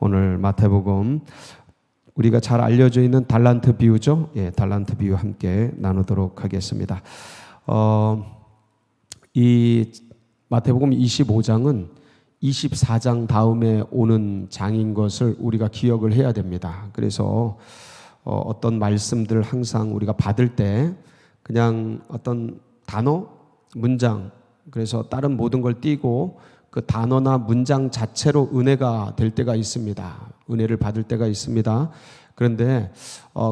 오늘 마태복음 우리가 잘 알려져 있는 달란트 비유죠. 달란트 비유 함께 나누도록 하겠습니다. 이 마태복음 25장은 24장 다음에 오는 장인 것을 우리가 기억을 해야 됩니다. 그래서 어떤 말씀들을 항상 우리가 받을 때 그냥 어떤 단어, 문장, 그래서 다른 모든 걸 띄고 그 단어나 문장 자체로 은혜가 될 때가 있습니다. 은혜를 받을 때가 있습니다. 그런데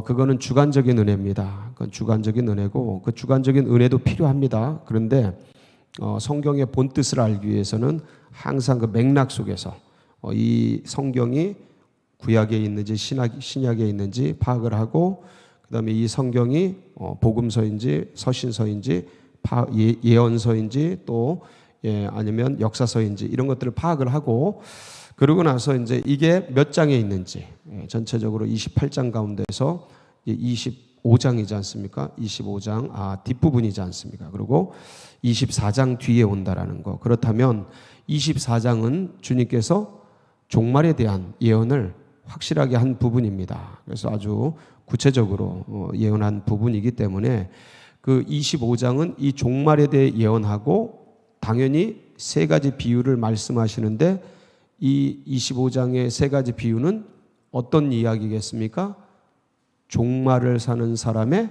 그거는 주관적인 은혜입니다. 그건 주관적인 은혜고 그 주관적인 은혜도 필요합니다. 그런데 성경의 본뜻을 알기 위해서는 항상 그 맥락 속에서 이 성경이 구약에 있는지 신약에 있는지 파악을 하고 그 다음에 이 성경이 복음서인지 서신서인지 예언서인지 또 아니면 역사서인지 이런 것들을 파악을 하고 그러고 나서 이제 이게 몇 장에 있는지 전체적으로 28장 가운데서 25장이지 않습니까? 25장 뒷부분이지 않습니까? 그리고 24장 뒤에 온다라는 거. 그렇다면 24장은 주님께서 종말에 대한 예언을 확실하게 한 부분입니다. 그래서 아주 구체적으로 예언한 부분이기 때문에 그 25장은 이 종말에 대해 예언하고 당연히 세 가지 비유를 말씀하시는데 이 25장의 세 가지 비유는 어떤 이야기겠습니까? 종말을 사는 사람의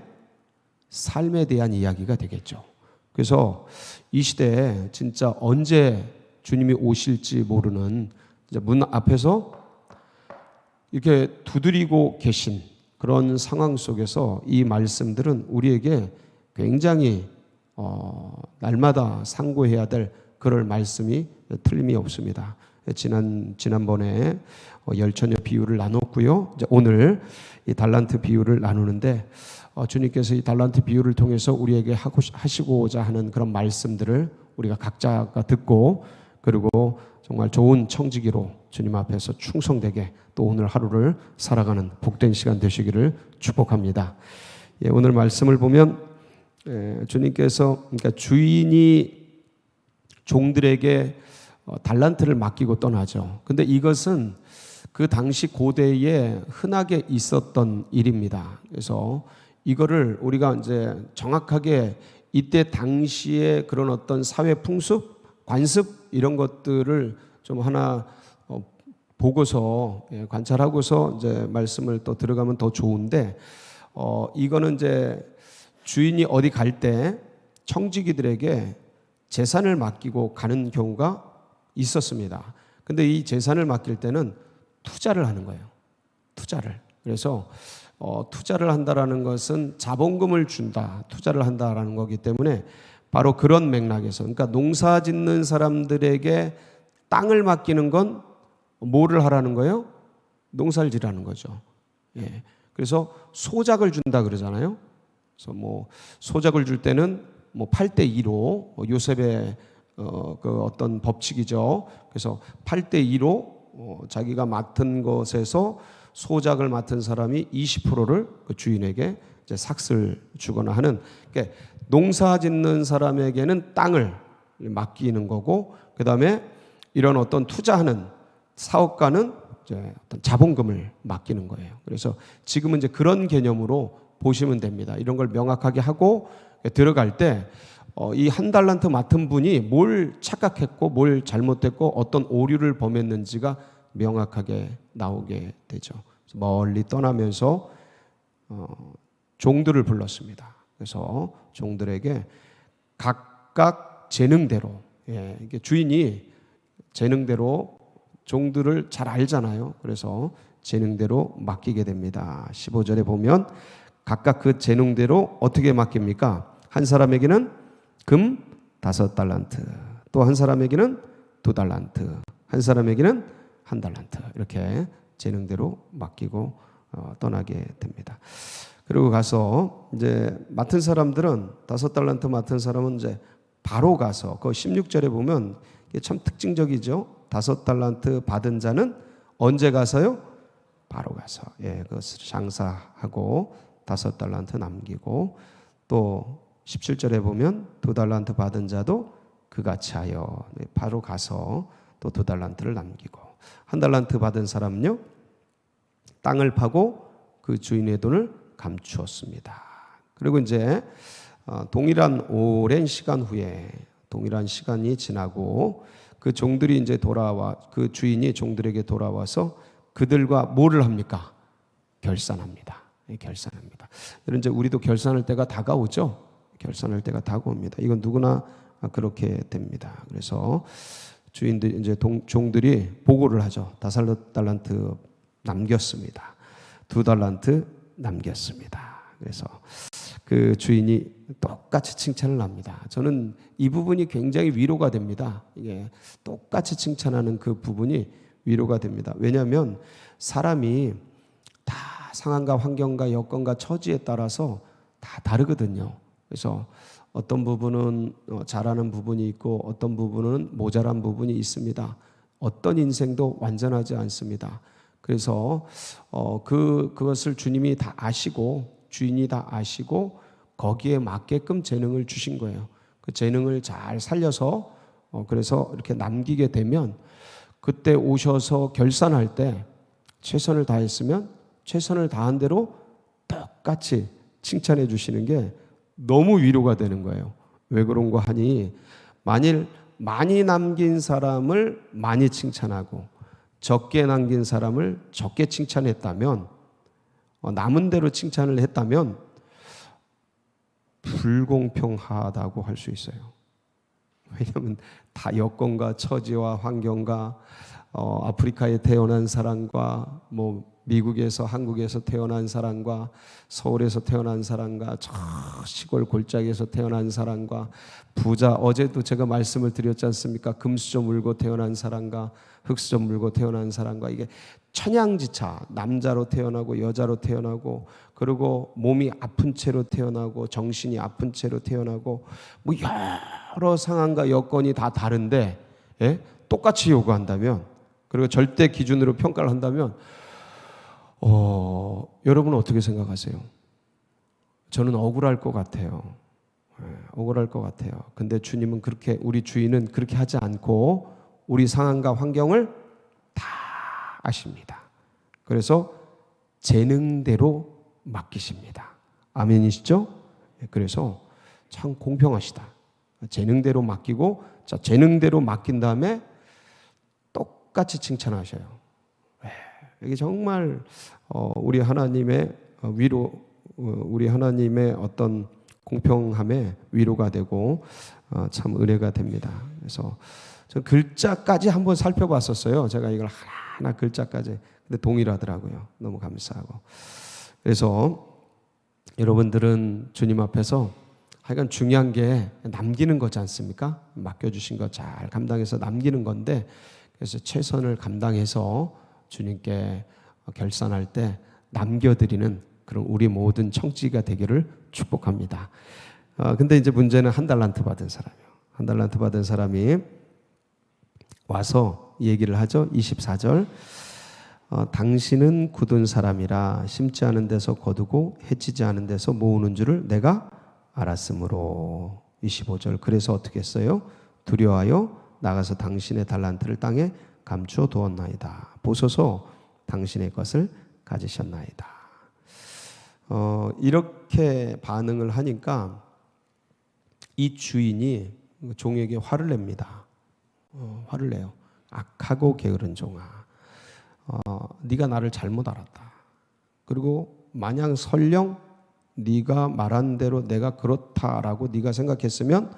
삶에 대한 이야기가 되겠죠. 그래서 이 시대에 진짜 언제 주님이 오실지 모르는 문 앞에서 이렇게 두드리고 계신 그런 상황 속에서 이 말씀들은 우리에게 굉장히 날마다 상고해야 될 그럴 말씀이 틀림이 없습니다. 지난번에 열처녀 비유를 나눴고요. 이제 오늘 이 달란트 비유를 나누는데 주님께서 이 달란트 비유를 통해서 우리에게 하시고자 하는 그런 말씀들을 우리가 각자가 듣고 그리고 정말 좋은 청지기로 주님 앞에서 충성되게 또 오늘 하루를 살아가는 복된 시간 되시기를 축복합니다. 오늘 말씀을 보면 주님께서 그러니까 주인이 종들에게 달란트를 맡기고 떠나죠. 근데 이것은 그 당시 고대에 흔하게 있었던 일입니다. 그래서 이거를 우리가 이제 정확하게 이때 당시에 그런 어떤 사회 풍습, 관습 이런 것들을 좀 하나 보고서 관찰하고서 이제 말씀을 또 들어가면 더 좋은데 이거는 이제 주인이 어디 갈 때 청지기들에게 재산을 맡기고 가는 경우가 있었습니다. 근데 이 재산을 맡길 때는 투자를 하는 거예요. 투자를. 그래서 투자를 한다라는 것은 자본금을 준다, 투자를 한다라는 거기 때문에 바로 그런 맥락에서 그러니까 농사 짓는 사람들에게 땅을 맡기는 건 뭐를 하라는 거예요? 농사를 지라는 거죠. 그래서 소작을 준다 그러잖아요. 그래서 뭐 소작을 줄 때는 뭐 8대2로 요셉의 그 어떤 법칙이죠. 그래서 8대2로 자기가 맡은 것에서 소작을 맡은 사람이 20%를 그 주인에게 이제 삭슬 주거나 하는 그러니까 농사 짓는 사람에게는 땅을 맡기는 거고 그다음에 이런 어떤 투자하는 사업가는 이제 어떤 자본금을 맡기는 거예요. 그래서 지금은 이제 그런 개념으로 보시면 됩니다. 이런 걸 명확하게 하고 들어갈 때 이 한 달란트 맡은 분이 뭘 착각했고 뭘 잘못했고 어떤 오류를 범했는지가 명확하게 나오게 되죠. 그래서 멀리 떠나면서 종들을 불렀습니다. 그래서 종들에게 각각 재능대로 이게 주인이 재능대로 종들을 잘 알잖아요. 그래서 재능대로 맡기게 됩니다. 15절에 보면 각각 그 재능대로 어떻게 맡깁니까? 한 사람에게는 금 5달란트, 또 한 사람에게는 2달란트, 한 사람에게는 1달란트 이렇게 재능대로 맡기고 떠나게 됩니다. 그리고 가서 이제 맡은 사람들은 5달란트 맡은 사람은 이제 바로 가서 그 16절에 보면 이게 참 특징적이죠. 5달란트 받은 자는 언제 가서요? 바로 가서 그것을 장사하고 5달란트 남기고 또 17절에 보면 2달란트 받은 자도 그같이 하여 바로 가서 또 2달란트를 남기고 한 달란트 받은 사람은요, 땅을 파고 그 주인의 돈을 감추었습니다. 그리고 이제 동일한 오랜 시간 후에, 동일한 시간이 지나고 그 종들이 이제 그 주인이 종들에게 돌아와서 그들과 뭐를 합니까? 결산합니다. 결산합니다. 여러분, 이제 우리도 결산할 때가 다가오죠. 결산할 때가 다가옵니다. 이건 누구나 그렇게 됩니다. 그래서 주인들, 이제 종들이 보고를 하죠. 5달란트 남겼습니다. 2달란트 남겼습니다. 그래서 그 주인이 똑같이 칭찬을 합니다. 저는 이 부분이 굉장히 위로가 됩니다. 이게 똑같이 칭찬하는 그 부분이 위로가 됩니다. 왜냐하면 사람이 다 상황과 환경과 여건과 처지에 따라서 다 다르거든요. 그래서 어떤 부분은 잘하는 부분이 있고 어떤 부분은 모자란 부분이 있습니다. 어떤 인생도 완전하지 않습니다. 그래서 그것을 주님이 다 아시고 주인이 다 아시고 거기에 맞게끔 재능을 주신 거예요. 그 재능을 잘 살려서 그래서 이렇게 남기게 되면 그때 오셔서 결산할 때 최선을 다했으면 최선을 다한 대로 똑같이 칭찬해 주시는 게 너무 위로가 되는 거예요. 왜 그런가 하니 만일 많이 남긴 사람을 많이 칭찬하고 적게 남긴 사람을 적게 칭찬했다면 남은 대로 칭찬을 했다면 불공평하다고 할 수 있어요. 왜냐하면 다 여건과 처지와 환경과 아프리카에 태어난 사람과 미국에서 한국에서 태어난 사람과 서울에서 태어난 사람과 저 시골 골짜기에서 태어난 사람과 부자, 어제도 제가 말씀을 드렸지 않습니까? 금수저 물고 태어난 사람과 흙수저 물고 태어난 사람과 이게 천양지차, 남자로 태어나고 여자로 태어나고 그리고 몸이 아픈 채로 태어나고 정신이 아픈 채로 태어나고 여러 상황과 여건이 다 다른데 똑같이 요구한다면 그리고 절대 기준으로 평가를 한다면 여러분은 어떻게 생각하세요? 저는 억울할 것 같아요. 억울할 것 같아요. 근데 주님은 그렇게, 우리 주인은 그렇게 하지 않고 우리 상황과 환경을 다 아십니다. 그래서 재능대로 맡기십니다. 아멘이시죠? 그래서 참 공평하시다. 재능대로 맡기고, 자, 재능대로 맡긴 다음에 똑같이 칭찬하셔요. 이게 정말 우리 하나님의 위로, 우리 하나님의 어떤 공평함에 위로가 되고 참 은혜가 됩니다. 그래서 저 글자까지 한번 살펴봤었어요. 제가 이걸 하나하나 글자까지. 근데 동일하더라고요. 너무 감사하고. 그래서 여러분들은 주님 앞에서 하여간 중요한 게 남기는 거지 않습니까? 맡겨주신 거 잘 감당해서 남기는 건데, 그래서 최선을 감당해서 주님께 결산할 때 남겨드리는 그런 우리 모든 청지기가 되기를 축복합니다. 근데 이제 문제는 1달란트 받은 사람이에요. 1달란트 받은 사람이 와서 얘기를 하죠. 24절. 당신은 굳은 사람이라 심지 않은 데서 거두고 해치지 않은 데서 모으는 줄을 내가 알았으므로. 25절. 그래서 어떻게 했어요? 두려워하여 나가서 당신의 달란트를 땅에 감추어 두었나이다. 보소서 당신의 것을 가지셨나이다. 이렇게 반응을 하니까 이 주인이 종에게 화를 냅니다. 화를 내요. 악하고 게으른 종아, 네가 나를 잘못 알았다. 그리고 마냥 설령 네가 말한 대로 내가 그렇다라고 네가 생각했으면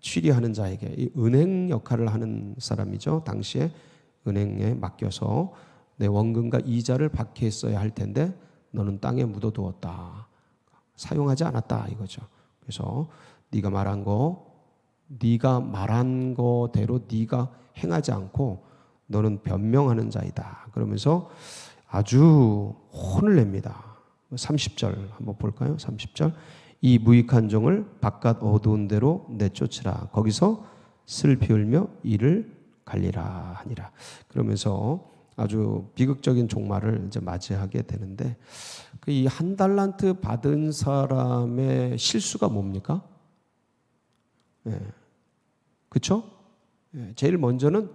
취리하는 자에게, 이 은행 역할을 하는 사람이죠. 당시에 은행에 맡겨서 내 원금과 이자를 받게 했어야 할 텐데 너는 땅에 묻어두었다. 사용하지 않았다 이거죠. 그래서 네가 말한 거대로 네가 행하지 않고 너는 변명하는 자이다. 그러면서 아주 혼을 냅니다. 30절 한번 볼까요? 30절. 이 무익한 종을 바깥 어두운 데로 내쫓으라. 거기서 슬피 울며 이를 갈리라 하니라. 그러면서 아주 비극적인 종말을 이제 맞이하게 되는데, 이 1달란트 받은 사람의 실수가 뭡니까? 그렇죠? 제일 먼저는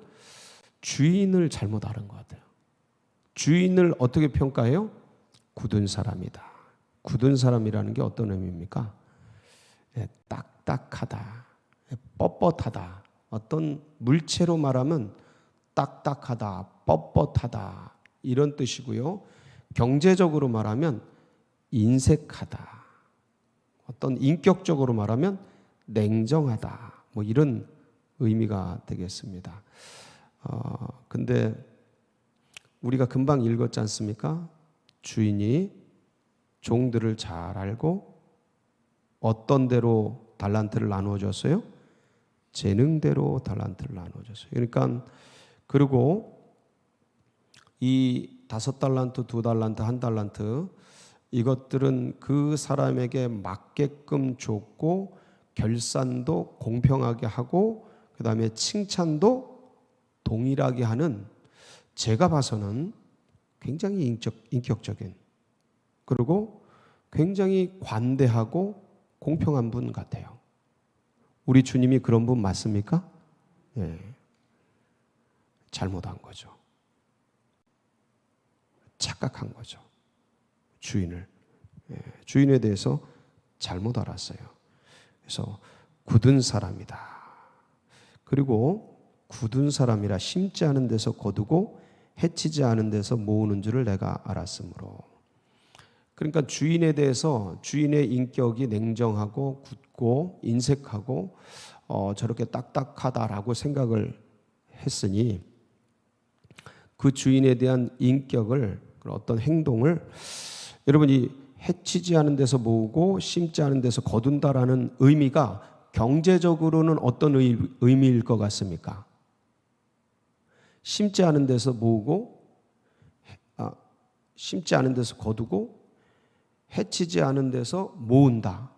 주인을 잘못 알은 것 같아요. 주인을 어떻게 평가해요? 굳은 사람이다. 굳은 사람이라는 게 어떤 의미입니까? 딱딱하다, 뻣뻣하다. 어떤 물체로 말하면 딱딱하다, 뻣뻣하다 이런 뜻이고요. 경제적으로 말하면 인색하다. 어떤 인격적으로 말하면 냉정하다. 뭐 이런 의미가 되겠습니다. 근데 우리가 금방 읽었지 않습니까? 주인이 종들을 잘 알고 어떤 대로 달란트를 나누어 줬어요? 재능대로 달란트를 나누어 줬어요. 그러니까 그리고 이 5달란트, 2달란트, 1달란트 이것들은 그 사람에게 맞게끔 줬고 결산도 공평하게 하고 그다음에 칭찬도 동일하게 하는, 제가 봐서는 굉장히 인격적인, 그리고 굉장히 관대하고 공평한 분 같아요. 우리 주님이 그런 분 맞습니까? 예. 잘못한 거죠. 착각한 거죠. 주인에 대해서 잘못 알았어요. 그래서 굳은 사람이다. 그리고 굳은 사람이라 심지 않은 데서 거두고 해치지 않은 데서 모으는 줄을 내가 알았으므로. 그러니까 주인에 대해서 주인의 인격이 냉정하고 굳고 인색하고 저렇게 딱딱하다라고 생각을 했으니 그 주인에 대한 인격을, 어떤 행동을 여러분이 해치지 않은 데서 모으고 심지 않은 데서 거둔다라는 의미가 경제적으로는 어떤 의미일 것 같습니까? 심지 않은 데서 모으고 심지 않은 데서 거두고 해치지 않은 데서 모은다.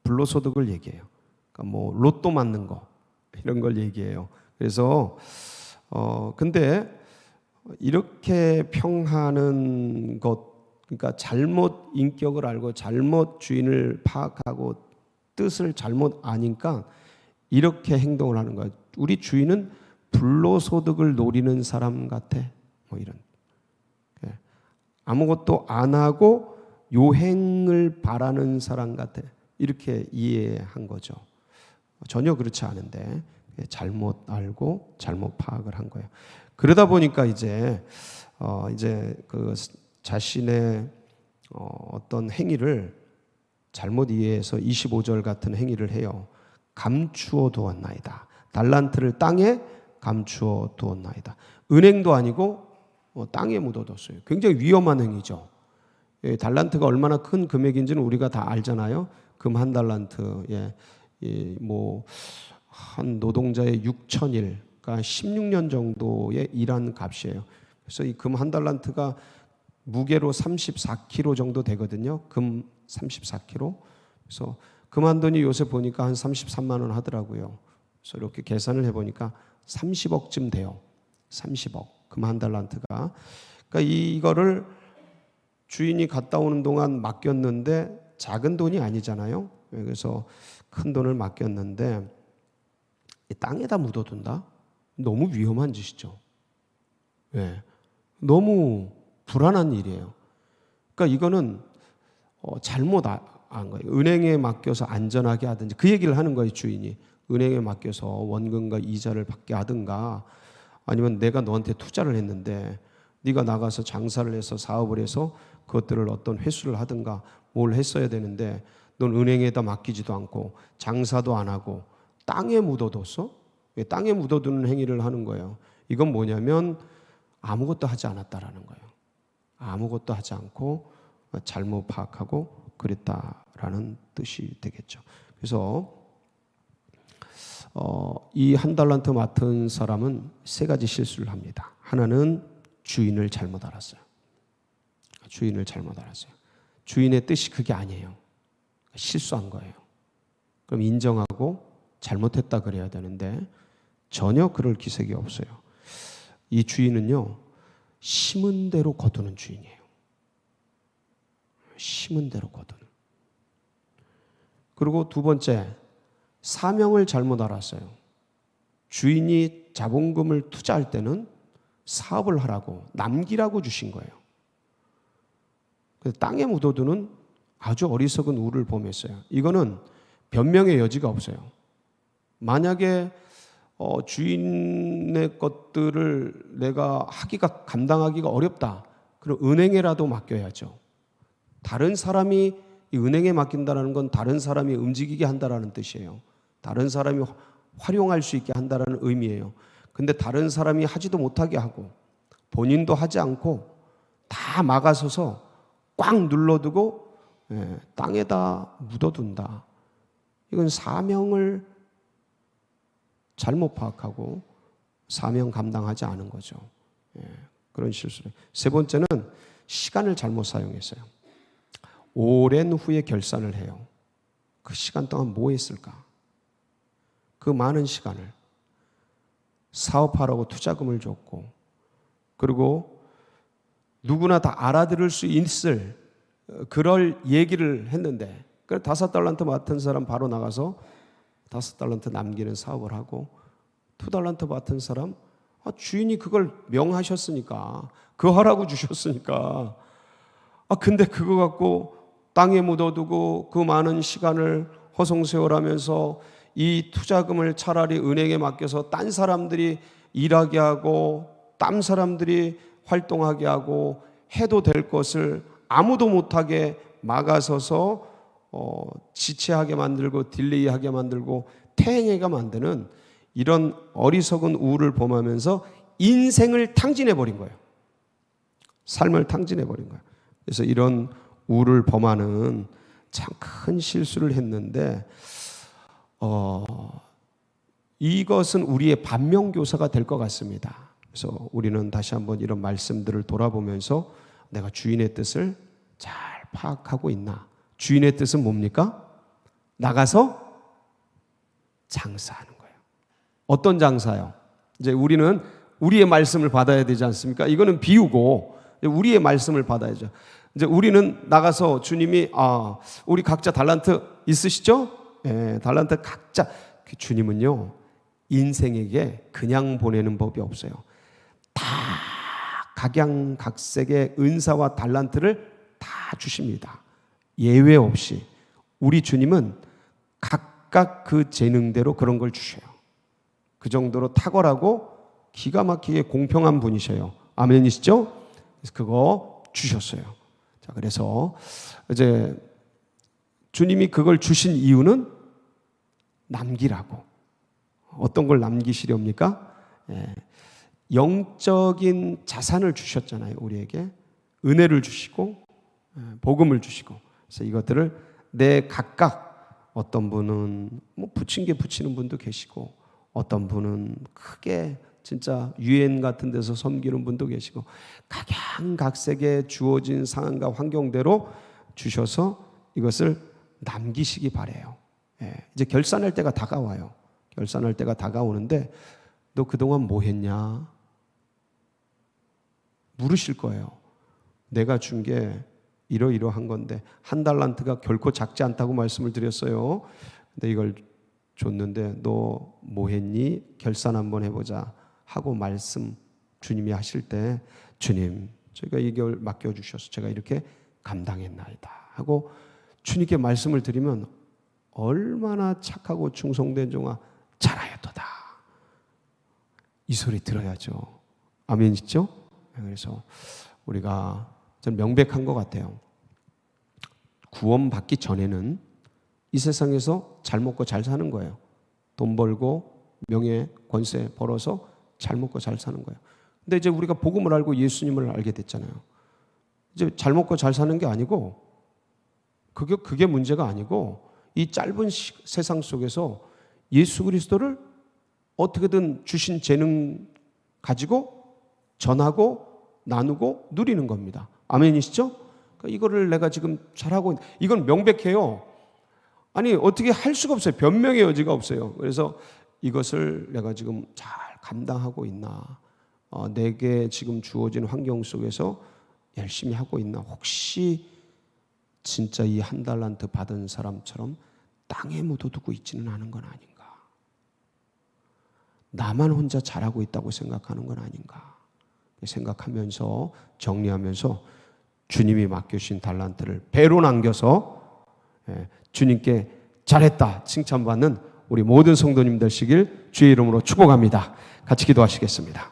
불로소득을 얘기해요. 그러니까 뭐 로또 맞는 거 이런 걸 얘기해요. 그래서 근데 이렇게 평하는 것, 그러니까 잘못 인격을 알고 잘못 주인을 파악하고 뜻을 잘못 아니까 이렇게 행동을 하는 거예요. 우리 주인은 불로소득을 노리는 사람 같아. 뭐 이런. 아무것도 안 하고 요행을 바라는 사람 같아. 이렇게 이해한 거죠. 전혀 그렇지 않은데 잘못 알고 잘못 파악을 한 거예요. 그러다 보니까 이제 그 자신의 어떤 행위를 잘못 이해해서 25절 같은 행위를 해요. 감추어 두었나이다. 달란트를 땅에 감추어 두었나이다. 은행도 아니고 땅에 묻어뒀어요. 굉장히 위험한 행위죠. 달란트가 얼마나 큰 금액인지는 우리가 다 알잖아요. 금 1달란트, 한 노동자의 6천일, 그러니까 16년 정도의 일한 값이에요. 그래서 이 금 1달란트가 무게로 34kg 정도 되거든요. 금 34kg. 그래서 금 한 돈이 요새 보니까 한 33만 원 하더라고요. 그래서 이렇게 계산을 해보니까 30억쯤 돼요. 30억. 금 1달란트가. 그러니까 이거를 주인이 갔다 오는 동안 맡겼는데 작은 돈이 아니잖아요. 그래서 큰 돈을 맡겼는데 땅에다 묻어둔다? 너무 위험한 짓이죠. 네. 너무 불안한 일이에요. 그러니까 이거는 잘못 한 거예요. 은행에 맡겨서 안전하게 하든지 그 얘기를 하는 거예요. 주인이 은행에 맡겨서 원금과 이자를 받게 하든가 아니면 내가 너한테 투자를 했는데 네가 나가서 장사를 해서 사업을 해서 그것들을 어떤 회수를 하든가 뭘 했어야 되는데 넌 은행에다 맡기지도 않고 장사도 안 하고 땅에 묻어뒀어? 땅에 묻어두는 행위를 하는 거예요. 이건 뭐냐면 아무것도 하지 않았다라는 거예요. 아무것도 하지 않고 잘못 파악하고 그랬다라는 뜻이 되겠죠. 그래서 이 1달란트 맡은 사람은 3가지 실수를 합니다. 하나는 주인을 잘못 알았어요. 주인을 잘못 알았어요. 주인의 뜻이 그게 아니에요. 실수한 거예요. 그럼 인정하고 잘못했다 그래야 되는데 전혀 그럴 기색이 없어요. 이 주인은요, 심은 대로 거두는 주인이에요. 심은 대로 거두는. 그리고 2번째, 사명을 잘못 알았어요. 주인이 자본금을 투자할 때는 사업을 하라고, 남기라고 주신 거예요. 땅에 묻어두는 아주 어리석은 우를 범했어요. 이거는 변명의 여지가 없어요. 만약에 주인의 것들을 내가 감당하기가 어렵다, 그럼 은행에라도 맡겨야죠. 다른 사람이 이 은행에 맡긴다는 건 다른 사람이 움직이게 한다라는 뜻이에요. 다른 사람이 활용할 수 있게 한다라는 의미예요. 근데 다른 사람이 하지도 못하게 하고 본인도 하지 않고 다 막아서서 꽉 눌러두고 땅에다 묻어둔다. 이건 사명을 잘못 파악하고 사명 감당하지 않은 거죠. 그런 실수를. 세 번째는 시간을 잘못 사용했어요. 오랜 후에 결산을 해요. 그 시간 동안 뭐 했을까? 그 많은 시간을 사업하라고 투자금을 줬고, 그리고 누구나 다 알아들을 수 있을 그럴 얘기를 했는데, 그 5달란트 맡은 사람 바로 나가서 5달란트 남기는 사업을 하고, 2달란트 맡은 사람 주인이 그걸 명하셨으니까, 그 하라고 주셨으니까, 근데 그거 갖고 땅에 묻어두고 그 많은 시간을 허송세월하면서 이 투자금을 차라리 은행에 맡겨서 딴 사람들이 일하게 하고 딴 사람들이 활동하게 하고 해도 될 것을 아무도 못하게 막아서서 지체하게 만들고 딜레이하게 만들고 퇴행하게 만드는 이런 어리석은 우를 범하면서 인생을 탕진해버린 거예요. 삶을 탕진해버린 거예요. 그래서 이런 우를 범하는 참 큰 실수를 했는데 이것은 우리의 반면교사가 될 것 같습니다. 그래서 우리는 다시 한번 이런 말씀들을 돌아보면서 내가 주인의 뜻을 잘 파악하고 있나? 주인의 뜻은 뭡니까? 나가서 장사하는 거예요. 어떤 장사요? 이제 우리는 우리의 말씀을 받아야 되지 않습니까? 이거는 비유고 우리의 말씀을 받아야죠. 이제 우리는 나가서 주님이 우리 각자 달란트 있으시죠? 예, 달란트 각자. 주님은요 인생에게 그냥 보내는 법이 없어요. 다 각양각색의 은사와 달란트를 다 주십니다. 예외 없이. 우리 주님은 각각 그 재능대로 그런 걸 주셔요. 그 정도로 탁월하고 기가 막히게 공평한 분이셔요. 아멘이시죠? 그래서 그거 주셨어요. 자, 그래서 이제 주님이 그걸 주신 이유는 남기라고. 어떤 걸 남기시렵니까? 영적인 자산을 주셨잖아요. 우리에게 은혜를 주시고 복음을 주시고. 그래서 이것들을 내 각각, 어떤 분은 뭐 부친 게 부치는 분도 계시고, 어떤 분은 크게 진짜 유엔 같은 데서 섬기는 분도 계시고, 각양각색의 주어진 상황과 환경대로 주셔서 이것을 남기시기 바래요. 이제 결산할 때가 다가와요. 결산할 때가 다가오는데 너 그동안 뭐 했냐? 물으실 거예요. 내가 준 게 이러이러한 건데, 1달란트가 결코 작지 않다고 말씀을 드렸어요. 근데 이걸 줬는데 너 뭐 했니? 결산 한번 해보자 하고 말씀 주님이 하실 때, 주님 제가 이걸 맡겨주셔서 제가 이렇게 감당했나이다 하고 주님께 말씀을 드리면 얼마나 착하고 충성된 종아 잘하였도다 이 소리 들어야죠. 아멘이죠? 그래서 우리가 좀 명백한 것 같아요. 구원받기 전에는 이 세상에서 잘 먹고 잘 사는 거예요. 돈 벌고 명예 권세 벌어서 잘 먹고 잘 사는 거예요. 근데 이제 우리가 복음을 알고 예수님을 알게 됐잖아요. 이제 잘 먹고 잘 사는 게 아니고 그게 문제가 아니고, 이 짧은 세상 속에서 예수 그리스도를 어떻게든 주신 재능 가지고 전하고 나누고 누리는 겁니다. 아멘이시죠? 그러니까 이거를 내가 지금 잘하고, 이건 명백해요. 아니 어떻게 할 수가 없어요. 변명의 여지가 없어요. 그래서 이것을 내가 지금 잘 감당하고 있나, 내게 지금 주어진 환경 속에서 열심히 하고 있나, 혹시 진짜 이 1달란트 받은 사람처럼 땅에 묻어두고 있지는 않은 건 아닌가. 나만 혼자 잘하고 있다고 생각하는 건 아닌가 생각하면서 정리하면서 주님이 맡겨주신 달란트를 배로 남겨서 주님께 잘했다 칭찬받는 우리 모든 성도님 되시길 주의 이름으로 축복합니다. 같이 기도하시겠습니다.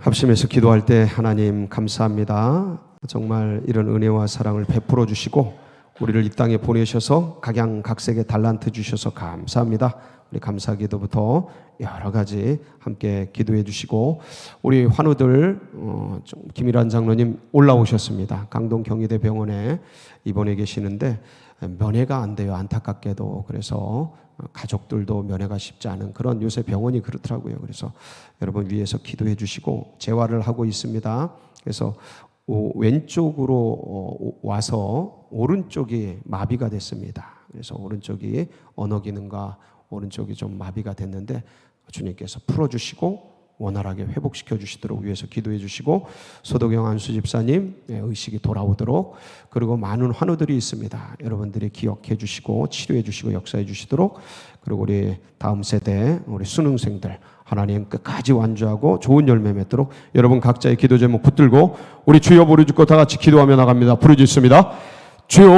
합심해서 기도할 때 하나님 감사합니다. 정말 이런 은혜와 사랑을 베풀어 주시고 우리를 이 땅에 보내셔서 각양각색의 달란트 주셔서 감사합니다. 우리 감사기도부터 여러 가지 함께 기도해 주시고 우리 환우들 김일환 장로님 올라오셨습니다. 강동 경희대 병원에 입원해 계시는데 면회가 안 돼요. 안타깝게도. 그래서 가족들도 면회가 쉽지 않은 그런 요새 병원이 그렇더라고요. 그래서 여러분 위에서 기도해 주시고 재활을 하고 있습니다. 그래서 왼쪽으로 와서 오른쪽이 마비가 됐습니다. 그래서 오른쪽이 언어 기능과 오른쪽이 좀 마비가 됐는데 주님께서 풀어주시고 원활하게 회복시켜 주시도록 위해서 기도해 주시고 소도경 안수 집사님 의식이 돌아오도록 그리고 많은 환우들이 있습니다. 여러분들이 기억해 주시고 치료해 주시고 역사해 주시도록 그리고 우리 다음 세대 우리 수능생들 하나님 끝까지 완주하고 좋은 열매 맺도록 여러분 각자의 기도 제목 붙들고 우리 주여 부르짖고 다 같이 기도하며 나갑니다. 부르짖습니다. 주여